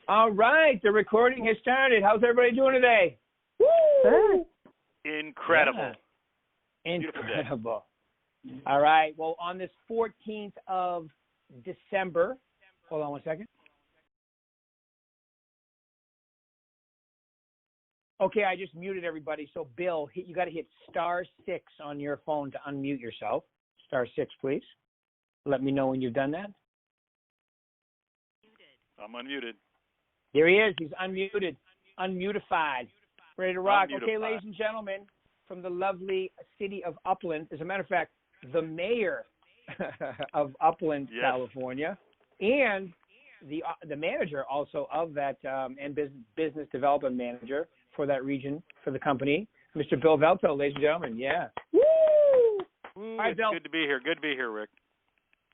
All right, the recording has started. How's everybody doing today? Woo! Incredible. Yeah. Incredible. All right. Well, on this 14th of December, hold on one second. Okay, I just muted everybody. So, Bill, you got to hit *6 on your phone to unmute yourself. *6, please. Let me know when you've done that. I'm unmuted. There he is. He's unmuted, unmutified, ready to rock. Unmutified. Okay, ladies and gentlemen, from the lovely city of Upland, as a matter of fact, the mayor of Upland, yes. California, and the manager also of that and business development manager for that region for the company, Mr. Bill Velto, ladies and gentlemen. Yeah. Woo! Ooh, right, it's Bill. good to be here. Good to be here, Rick.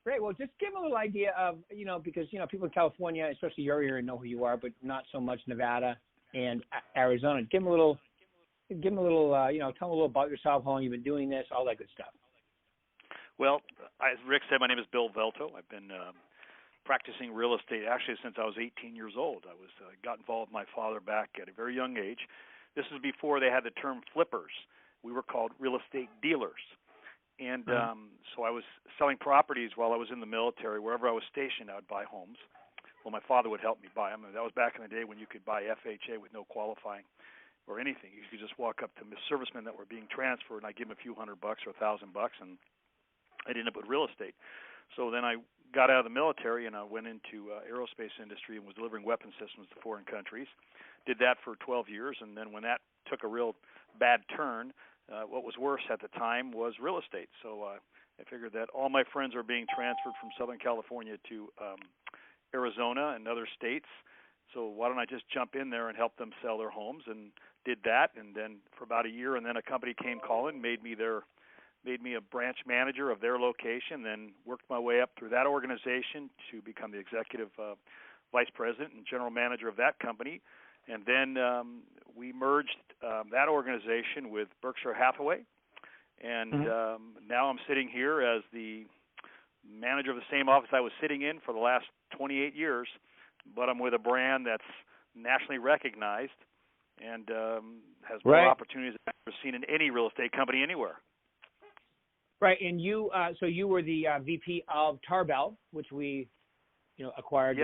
Great. Well, just give them a little idea of, because, people in California, especially your area, know who you are, but not so much Nevada and Arizona. Give them a little, tell them a little about yourself, how long you've been doing this, all that good stuff. Well, as Rick said, my name is Bill Velto. I've been practicing real estate actually since I was 18 years old. I was got involved with my father back at a very young age. This was before they had the term flippers. We were called real estate dealers. And so I was selling properties while I was in the military. Wherever I was stationed, I would buy homes. Well, my father would help me buy them. And that was back in the day when you could buy FHA with no qualifying or anything. You could just walk up to servicemen that were being transferred, and I'd give them a few $100 or $1,000, and I'd end up with real estate. So then I got out of the military, and I went into aerospace industry and was delivering weapon systems to foreign countries. Did that for 12 years, and then when that took a real bad turn, what was worse at the time was real estate. So I figured that all my friends are being transferred from Southern California to Arizona and other states. So why don't I just jump in there and help them sell their homes? And did that. And then for about a year, and then a company came calling, made me a branch manager of their location. Then worked my way up through that organization to become the executive vice president and general manager of that company. And then we merged that organization with Berkshire Hathaway, and now I'm sitting here as the manager of the same office I was sitting in for the last 28 years, but I'm with a brand that's nationally recognized and has more opportunities than I've ever seen in any real estate company anywhere. Right, and you were the VP of Tarbell, which we acquired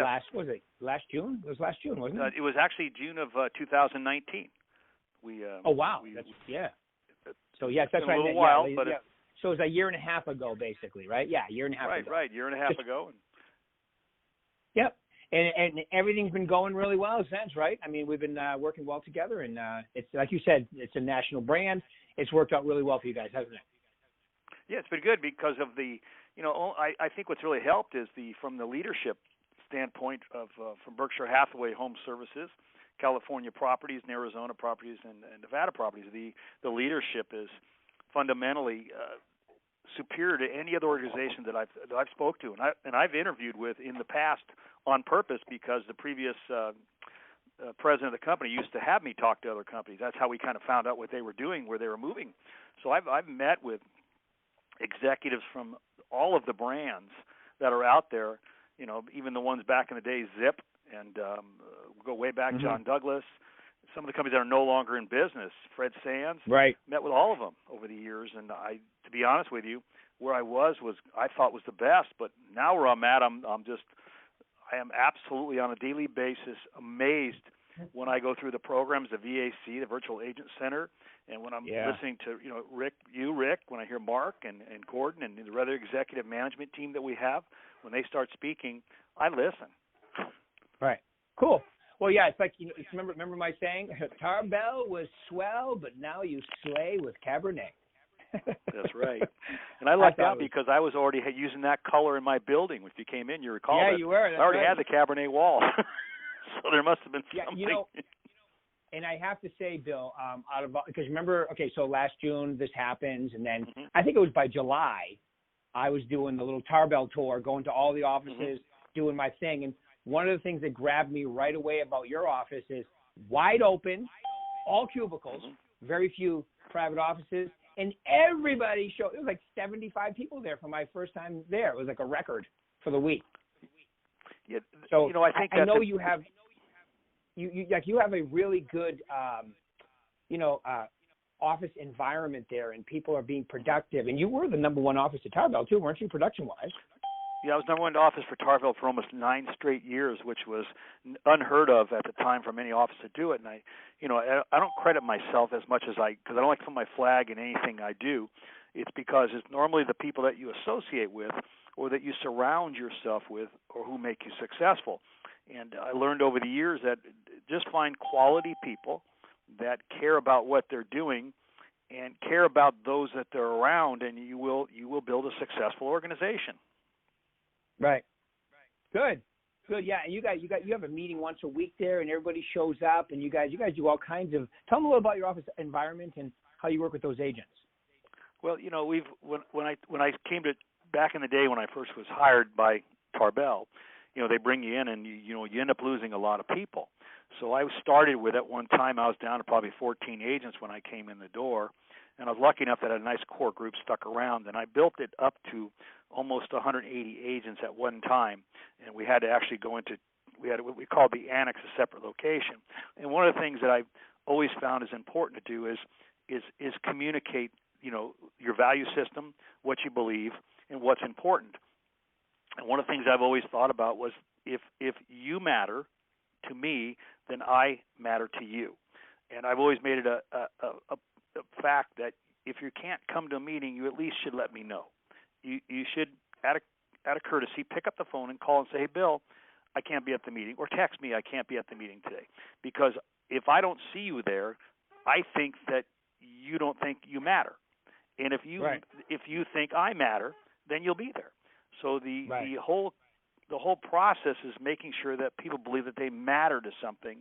last June? It was last June, wasn't it? It was actually June of 2019. Oh, wow. So, yes, that's right. A little while, but so it was a year and a half ago, basically, right? Yeah, a year and a half ago. Right, year and a half ago. Yep, and everything's been going really well since, right? I mean, we've been working well together, and it's like you said, it's a national brand. It's worked out really well for you guys, hasn't it? Yeah, it's been good because of the, I think what's really helped is from the leadership standpoint of from Berkshire Hathaway Home Services, California properties, and Arizona properties, and Nevada properties. The leadership is fundamentally superior to any other organization that I've spoke to, and I've interviewed with in the past on purpose because the previous president of the company used to have me talk to other companies. That's how we kind of found out what they were doing, where they were moving. So I've met with executives from all of the brands that are out there, even the ones back in the day, Zip, and go way back, John Douglas, some of the companies that are no longer in business, Fred Sands, met with all of them over the years. And to be honest with you, where I was I thought was the best, but now where I'm at, I am absolutely on a daily basis amazed when I go through the programs, the VAC, the Virtual Agent Center, and when I'm listening to Rick, when I hear Mark and Gordon and the other executive management team that we have, when they start speaking, I listen. Right. Cool. Well, yeah, it's like remember my saying, Tarbell was swell, but now you slay with Cabernet. That's right. And I lucked out because I was already using that color in my building. If you came in, you recall that. Yeah, you were. I already had the Cabernet wall. So there must have been something. Yeah, and I have to say, Bill, because remember, so last June this happens, and then I think it was by July, I was doing the little Tarbell tour, going to all the offices, doing my thing. And one of the things that grabbed me right away about your office is wide open, all cubicles, very few private offices, and everybody showed. It was like 75 people there for my first time there. It was like a record for the week. Yeah, so I think I know you have. you have a really good office environment there, and people are being productive. And you were the number one office at Tarbell too, weren't you, production wise? Yeah, I was number one in office for Tarville for almost 9 straight years, which was unheard of at the time for any office to do it. And I don't credit myself as much as because I don't like to put my flag in anything I do. It's because it's normally the people that you associate with or that you surround yourself with or who make you successful. And I learned over the years that just find quality people that care about what they're doing and care about those that they're around, and you will build a successful organization. Right. Good. Yeah, and you have a meeting once a week there, and everybody shows up, and you guys do all kinds of. Tell them a little about your office environment and how you work with those agents. Well, when I came to back in the day when I first was hired by Tarbell, they bring you in and you end up losing a lot of people. So I started with at one time I was down to probably 14 agents when I came in the door, and I was lucky enough that a nice core group stuck around, and I built it up to almost 180 agents at one time, and we had to actually we had what we called the annex, a separate location. And one of the things that I've always found is important to do is communicate, your value system, what you believe, and what's important. And one of the things I've always thought about was if you matter to me, then I matter to you. And I've always made it a fact that if you can't come to a meeting, you at least should let me know. You should, out of courtesy, pick up the phone and call and say, hey, Bill, I can't be at the meeting, or text me, I can't be at the meeting today. Because if I don't see you there, I think that you don't think you matter. And if you think I matter, then you'll be there. So the whole process is making sure that people believe that they matter to something,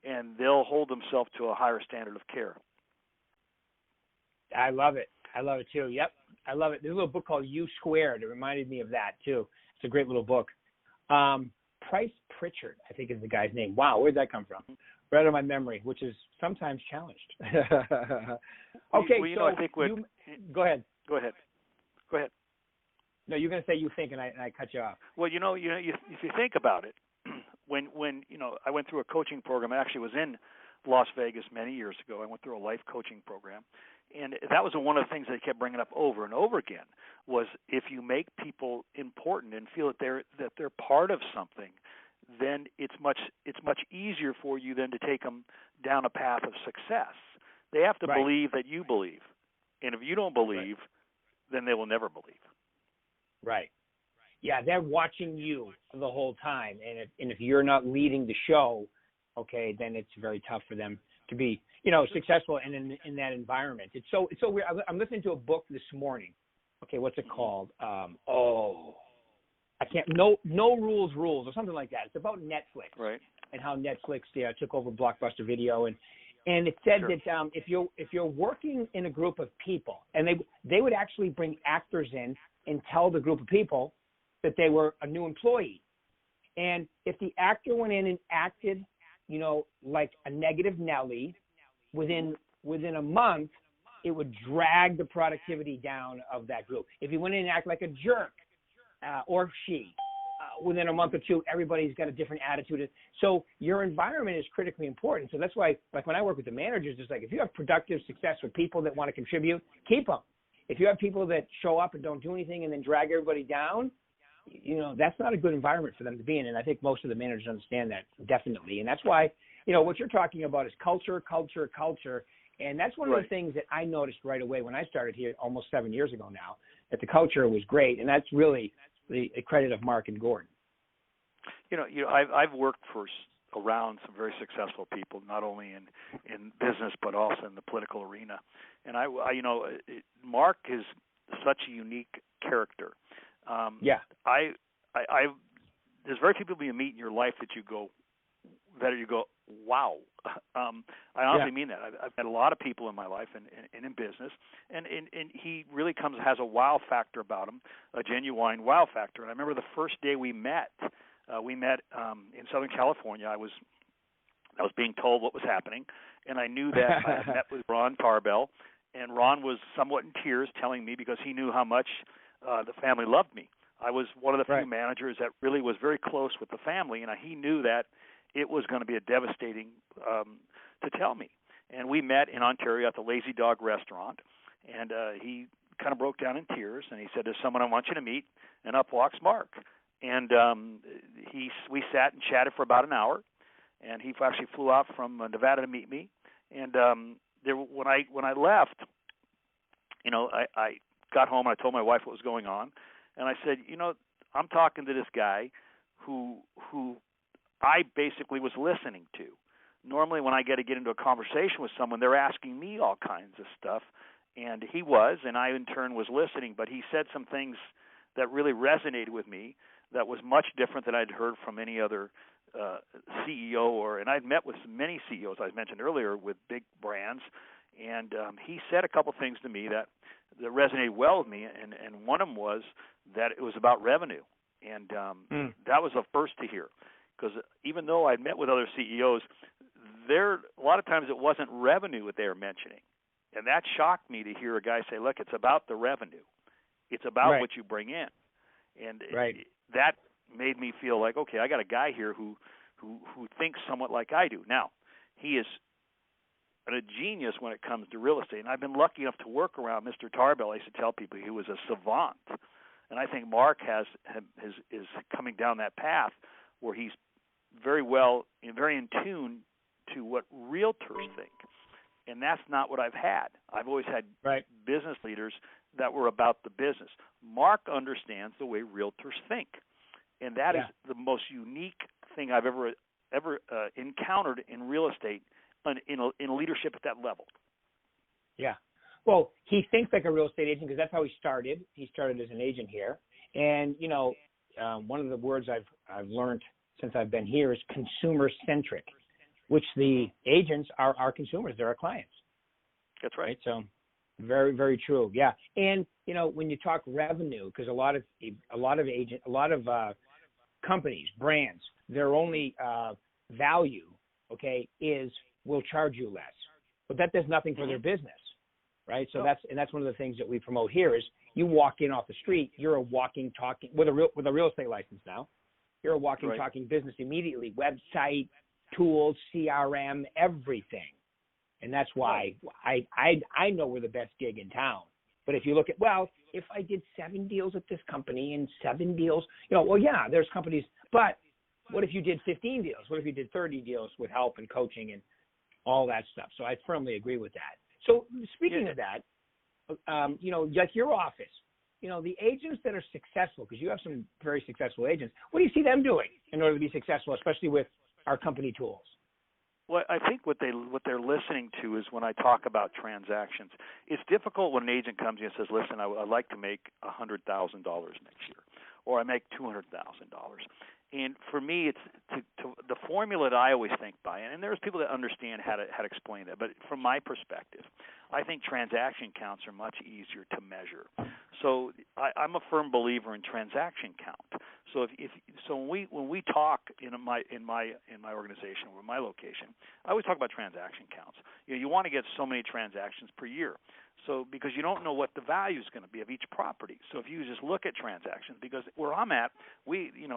and they'll hold themselves to a higher standard of care. I love it too. Yep, I love it. There's a little book called U Squared. It reminded me of that too. It's a great little book. Price Pritchard, I think is the guy's name. Wow, where'd that come from? Right out of my memory, which is sometimes challenged. Okay, I think go ahead. Go ahead. No, you're going to say you think, and I cut you off. Well, if you think about it, when I went through a coaching program. I actually was in Las Vegas many years ago. I went through a life coaching program, and that was one of the things they kept bringing up over and over again. Was if you make people important and feel that they're part of something, then it's much easier for you then to take them down a path of success. They have to believe that you believe, and if you don't believe, then they will never believe. Right. Yeah, they're watching you the whole time, and if you're not leading the show, okay, then it's very tough for them to be, successful and in that environment. It's so weird. I'm listening to a book this morning. Okay, what's it called? I can't. No rules or something like that. It's about Netflix, right? And how Netflix took over Blockbuster Video, and it said that if you're working in a group of people, and they would actually bring actors in and tell the group of people that they were a new employee. And if the actor went in and acted, like a negative Nelly, within a month, it would drag the productivity down of that group. If he went in and acted like a jerk, or she, within a month or two, everybody's got a different attitude. So your environment is critically important. So that's why, like when I work with the managers, it's like if you have productive success with people that want to contribute, keep them. If you have people that show up and don't do anything and then drag everybody down, that's not a good environment for them to be in. And I think most of the managers understand that, definitely. And that's why, what you're talking about is culture. And that's one of the things that I noticed right away when I started here almost 7 years ago now, that the culture was great. And that's really the credit of Mark and Gordon. I've worked around some very successful people, not only in business but also in the political arena. And Mark is such a unique character. There's very few people you meet in your life that you go, wow. I honestly mean that. I've met a lot of people in my life and in business, and he really has a wow factor about him, a genuine wow factor. And I remember the first day we met in Southern California. I was being told what was happening, and I knew that I had met with Ron Tarbell, and Ron was somewhat in tears telling me because he knew how much the family loved me. I was one of the few managers that really was very close with the family, and he knew that it was going to be a devastating to tell me. And we met in Ontario at the Lazy Dog restaurant, and he kind of broke down in tears, and he said, "There's someone I want you to meet," and up walks Mark. And we sat and chatted for about an hour, and he actually flew out from Nevada to meet me. And when I left, I got home and I told my wife what was going on, and I said, I'm talking to this guy who I basically was listening to. Normally when I get into a conversation with someone, they're asking me all kinds of stuff, and he was, and I in turn was listening, but he said some things that really resonated with me that was much different than I'd heard from any other CEO, and I'd met with many CEOs, I mentioned earlier, with big brands, and he said a couple things to me that resonated well with me, and one of them was that it was about revenue, and that was the first to hear, because even though I'd met with other CEOs, a lot of times it wasn't revenue that they were mentioning, and that shocked me to hear a guy say, "Look, it's about the revenue, it's about what you bring in," and that made me feel like, okay, I got a guy here who thinks somewhat like I do. Now, he is a genius when it comes to real estate, and I've been lucky enough to work around Mr. Tarbell. I used to tell people he was a savant, and I think Mark is coming down that path where he's very well and very in tune to what realtors think, and that's not what I've had. I've always had business leaders that were about the business. Mark understands the way realtors think, and that is the most unique thing I've ever encountered in real estate, in leadership at that level. Yeah. Well, he thinks like a real estate agent because that's how he started. He started as an agent here, and one of the words I've learned since I've been here is consumer centric, which the agents are our consumers. They're our clients. That's right. So very, very true. Yeah. And, when you talk revenue, because a lot of companies, brands, their only value, is we'll charge you less, but that does nothing for their business. Right. So that's one of the things that we promote here is you walk in off the street, you're a walking, talking with a real estate license now. You're a walking, talking business immediately, website, tools, CRM, everything. And that's why I know we're the best gig in town. But if you look at, if I did 7 deals at this company and 7 deals, there's companies. But what if you did 15 deals? What if you did 30 deals with help and coaching and all that stuff? So I firmly agree with that. So speaking of that, like your office, the agents that are successful, because you have some very successful agents, what do you see them doing in order to be successful, especially with our company tools? Well, I think what they're listening to is when I talk about transactions. It's difficult when an agent comes in and says, "Listen, I'd like to make $100,000 next year, or I make $200,000." And for me, it's the formula that I always think by, and there's people that understand how to explain that. But from my perspective, I think transaction counts are much easier to measure. So I'm a firm believer in transaction count. So when we talk in my organization or my location, I always talk about transaction counts. You want to get so many transactions per year. So because you don't know what the value is going to be of each property. So if you just look at transactions, because where I'm at,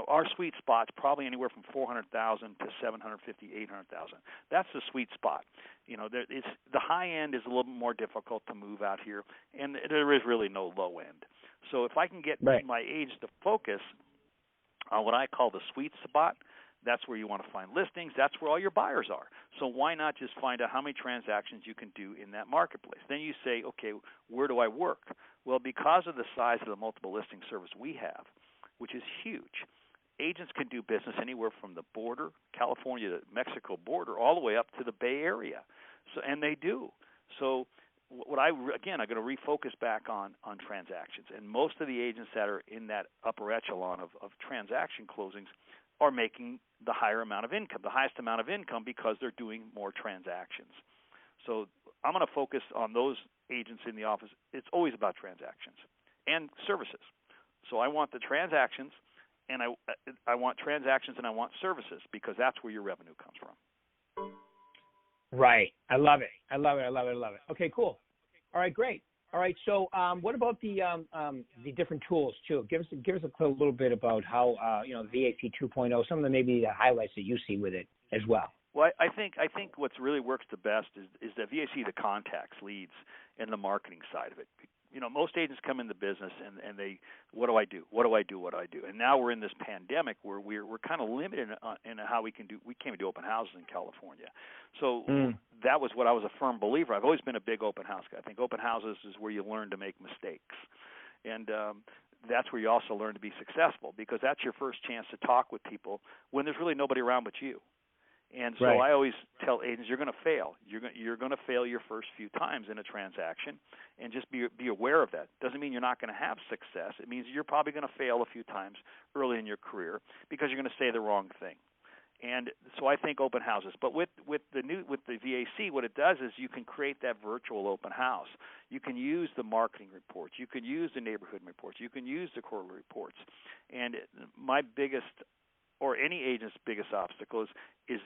our sweet spot's probably anywhere from 400,000 to 750, 800,000. That's the sweet spot. The high end is a little bit more difficult to move out here, and there is really no low end. So if I can get my agents to focus on what I call the sweet spot, that's where you want to find listings. That's where all your buyers are. So why not just find out how many transactions you can do in that marketplace? Then you say, okay, where do I work? Well, because of the size of the multiple listing service we have, which is huge, agents can do business anywhere from the border, California to Mexico border, all the way up to the Bay Area. So, and they do. So I'm going to refocus back on transactions. And most of the agents that are in that upper echelon of transaction closings are making the higher amount of income, the highest amount of income, because they're doing more transactions. So I'm going to focus on those agents in the office. It's always about transactions and services. So I want the transactions, and I want transactions, and I want services, because that's where your revenue comes from. Right. I love it. Okay, cool. All right, great. All right. So, what about the different tools too? Give us a little bit about how VAP 2.0. Some of the maybe the highlights that you see with it. as well. Well, I think what really works the best is the VAC, the contacts, leads, and the marketing side of it. You know, most agents come in the business and they, what do I do? What do I do? What do I do? And now we're in this pandemic where we're kind of limited in how we can do. We can't even do open houses in California. So that was what I was a firm believer. I've always been a big open house guy. I think open houses is where you learn to make mistakes, and that's where you also learn to be successful, because that's your first chance to talk with people when there's really nobody around but you. And so I always tell agents, you're going to fail. You're going to fail your first few times in a transaction, and just be aware of that. Doesn't mean you're not going to have success. It means you're probably going to fail a few times early in your career because you're going to say the wrong thing. And so I think open houses. But with the VAC, what it does is you can create that virtual open house. You can use the marketing reports. You can use the neighborhood reports. You can use the quarterly reports. And my biggest, or any agent's biggest obstacle is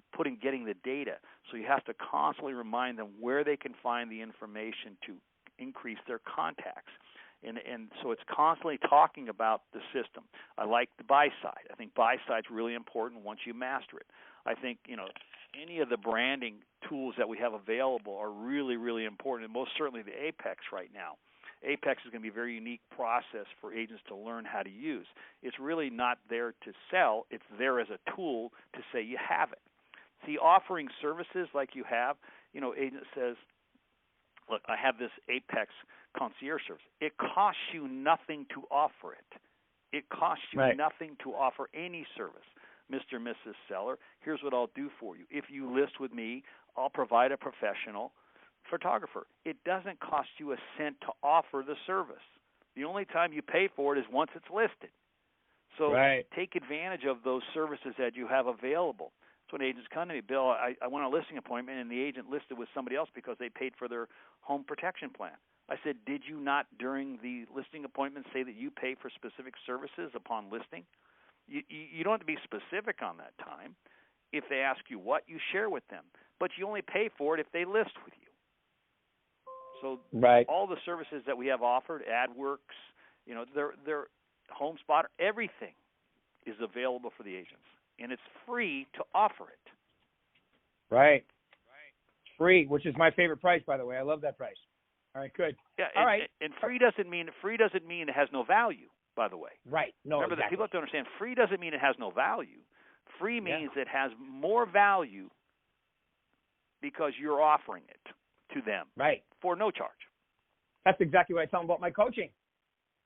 getting the data. So you have to constantly remind them where they can find the information to increase their contacts. And so it's constantly talking about the system. I like the buy side. I think buy side's really important once you master it. I think, any of the branding tools that we have available are really, really important, and most certainly the Apex right now. Apex is going to be a very unique process for agents to learn how to use. It's really not there to sell. It's there as a tool to say you have it. See, offering services like you have, agent says, look, I have this Apex concierge service. It costs you nothing to offer it. It costs you nothing to offer any service. Mr. and Mrs. Seller, here's what I'll do for you. If you list with me, I'll provide a professional photographer. It doesn't cost you a cent to offer the service. The only time you pay for it is once it's listed. So take advantage of those services that you have available. That's when agents come to me, Bill, I want a listing appointment, and the agent listed with somebody else because they paid for their home protection plan. I said, did you not during the listing appointment say that you pay for specific services upon listing? You don't have to be specific on that time. If they ask you what, you share with them. But you only pay for it if they list with you. So all the services that we have offered, AdWorks, their Home Spotter, everything is available for the agents. And it's free to offer it. Right. Free, which is my favorite price, by the way. I love that price. All right, good. Yeah, and free doesn't mean it has no value, by the way. Right. No, remember that people have to understand, free doesn't mean it has no value. Free means it has more value because you're offering it to them for no charge. That's exactly what I tell them about my coaching.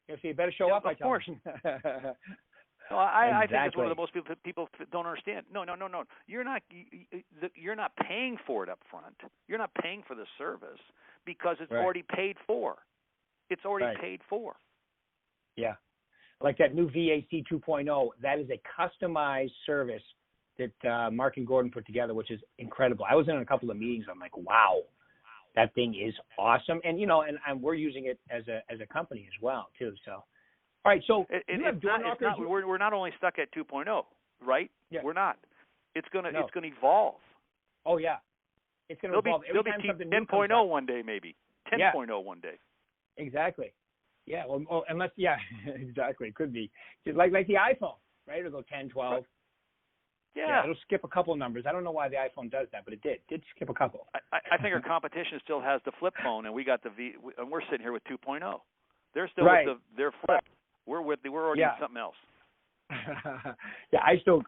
You better show up. Of course. No, I think it's one of the most people don't understand. No. You're not paying for it up front. You're not paying for the service because it's already paid for. It's already paid for. Yeah. Like that new VAC 2.0, that is a customized service that Mark and Gordon put together, which is incredible. I was in a couple of meetings. I'm like, wow, that thing is awesome. And, and we're using it as a company as well, too. So. All right, so we're not only stuck at 2.0, right? Yeah. We're not. It's gonna evolve. Oh yeah, it's gonna evolve. There'll be 10.0 one day, maybe 10.0 one day. Exactly. Yeah. Well, unless exactly, it could be like the iPhone, right? It'll go 10, 12. Right. Yeah, it'll skip a couple of numbers. I don't know why the iPhone does that, but it did skip a couple. I think our competition still has the flip phone, and we got and we're sitting here with 2.0. They're still with their flip. We're already in something else. Yeah, I still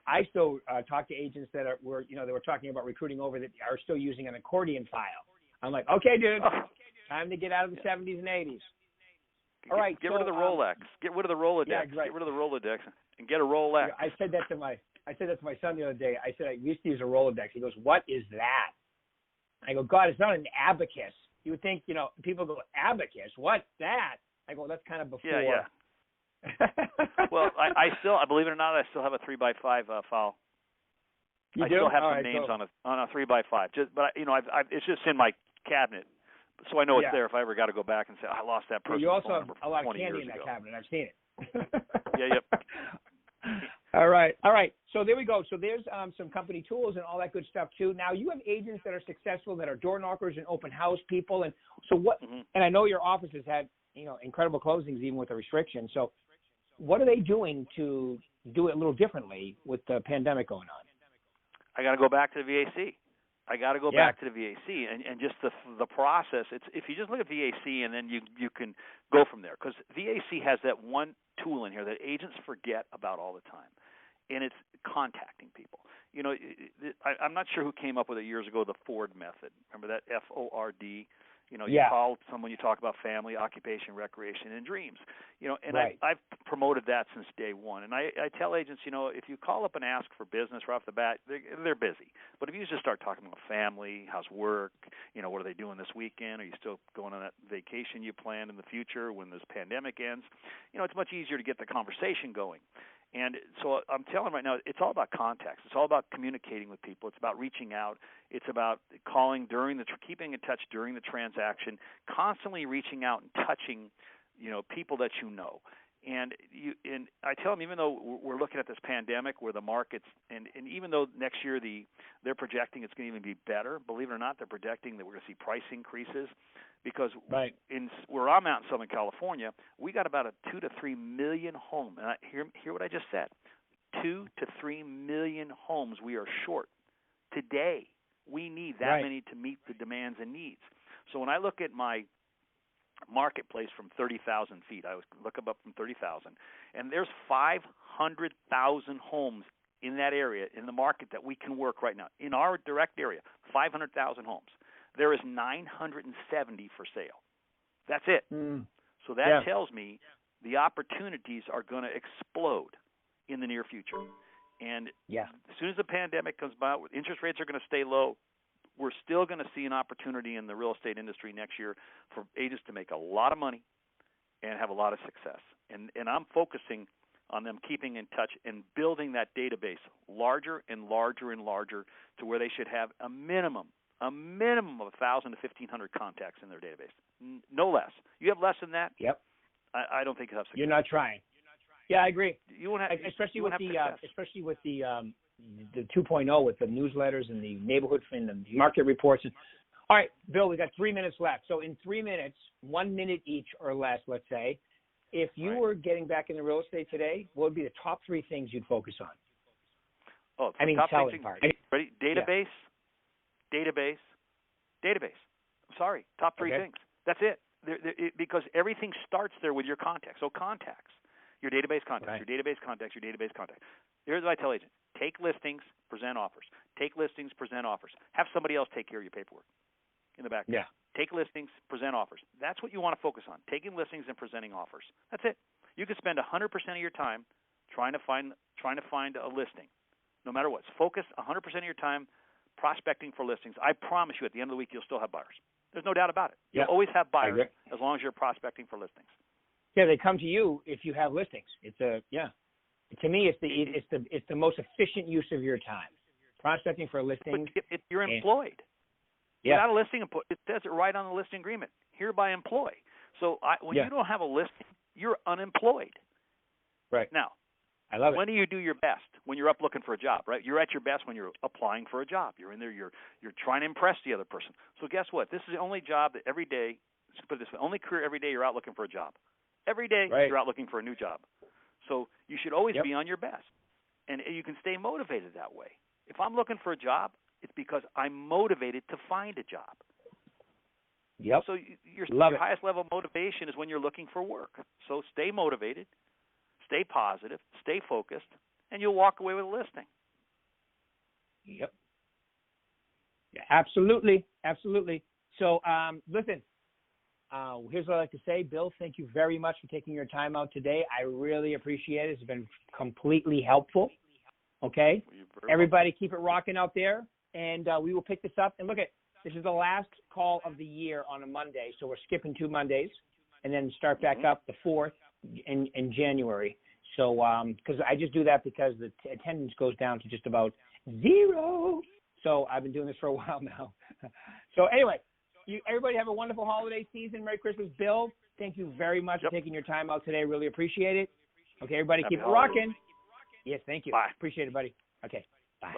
talk to agents that were talking about recruiting over that are still using an accordion file. I'm like, okay, dude, time to get out of the 70s and 80s. All right, get rid of the Rolex. Get rid of the Rolodex. Yeah, right. Get rid of the Rolodex and get a Rolex. I said that to my son the other day. I said I used to use a Rolodex. He goes, "What is that?" I go, "God, it's not an abacus." You would think, people go, "Abacus? What's that?" I go, "That's kind of before." Yeah. Well, I believe it or not, I still have a 3x5 file. You I do? still have some names on a 3x5. It's just in my cabinet, so I know it's there. If I ever got to go back and say I lost that person's you also phone have number a lot of 20 candy years in that ago. cabinet. I've seen it. Yep. All right. So there we go. So there's some company tools and all that good stuff too. Now you have agents that are successful, that are door knockers and open house people, and so what? Mm-hmm. And I know your office has had incredible closings even with the restrictions. So what are they doing to do it a little differently with the pandemic going on? I got to go back to the VAC. I got to go back to the VAC, and just the process. It's if you just look at VAC and then you can go from there, because VAC has that one tool in here that agents forget about all the time, and it's contacting people. You know, I'm not sure who came up with it years ago, the Ford method. Remember that, FORD? You know, you call someone, you talk about family, occupation, recreation, and dreams. You know, and I've promoted that since day one. And I tell agents, you know, if you call up and ask for business right off the bat, they're busy. But if you just start talking about family, how's work, you know, what are they doing this weekend? Are you still going on that vacation you planned in the future when this pandemic ends? You know, it's much easier to get the conversation going. And so I'm telling right now, it's all about contacts. It's all about communicating with people. It's about reaching out. It's about calling keeping in touch during the transaction, constantly reaching out and touching, you know, people that you know. And I tell them, even though we're looking at this pandemic where the markets, and even though next year they're projecting it's going to even be better, believe it or not, they're projecting that we're going to see price increases, because where I'm out in Southern California, we got about a 2 to 3 million homes. And hear what I just said. 2 to 3 million homes we are short today. We need that many to meet the demands and needs. So when I look at my marketplace from 30,000 feet, I look up from 30,000, and there's 500,000 homes in that area, in the market that we can work right now. In our direct area, 500,000 homes. There is 970 for sale. That's it. So that tells me the opportunities are going to explode in the near future. And as soon as the pandemic comes by, interest rates are going to stay low. We're still going to see an opportunity in the real estate industry next year for agents to make a lot of money and have a lot of success. And I'm focusing on them keeping in touch and building that database larger and larger and larger to where they should have a minimum of 1,000 to 1,500 contacts in their database. No less. You have less than that? I don't think you have success. You're not trying. Yeah, I agree. You won't have, especially with the 2.0 with the newsletters and the neighborhood and the market reports. All right, Bill, we got 3 minutes left. So in 3 minutes, 1 minute each or less, let's say, if you were getting back into real estate today, what would be the top 3 things you'd focus on? Oh, I mean, top selling things. part. Ready? Database. I'm sorry, top 3 things. That's it. Because everything starts there with your contacts. So contacts, your database contacts, your database contacts, your database contacts. Here's what I tell agents. Take listings, present offers. Take listings, present offers. Have somebody else take care of your paperwork in the background. Take listings, present offers. That's what you want to focus on, taking listings and presenting offers. That's it. You could spend 100% of your time trying to find a listing, no matter what. Focus 100% of your time prospecting for listings. I promise you, at the end of the week, you'll still have buyers. There's no doubt about it. You'll always have buyers as long as you're prospecting for listings. Yeah, they come to you if you have listings. To me, it's the most efficient use of your time. Prospecting for a listing. But if you're employed. Without a listing, it says it right on the listing agreement. Hereby employ. So when you don't have a listing, you're unemployed. Right. Now, I love it. When do you do your best? When you're up looking for a job, right? You're at your best when you're applying for a job. You're in there. You're trying to impress the other person. So guess what? This is the only job that every day. Let's put it this way: only career every day you're out looking for a job. Every day you're out looking for a new job. So you should always be on your best, and you can stay motivated that way. If I'm looking for a job, it's because I'm motivated to find a job. So your highest level of motivation is when you're looking for work. So stay motivated, stay positive, stay focused, and you'll walk away with a listing. Yeah, absolutely. So listen, here's what I'd like to say. Bill, thank you very much for taking your time out today. I really appreciate it. It's been completely helpful. Okay? Everybody keep it rocking out there, and we will pick this up. And this is the last call of the year on a Monday, so we're skipping 2 Mondays and then start back up the 4th in January. So because I just do that because the attendance goes down to just about 0. So I've been doing this for a while now. So anyway, everybody have a wonderful holiday season. Merry Christmas. Bill, thank you very much for taking your time out today. Really appreciate it. Okay, everybody keep it rocking. Yes, thank you. Bye. Appreciate it, buddy. Okay, bye.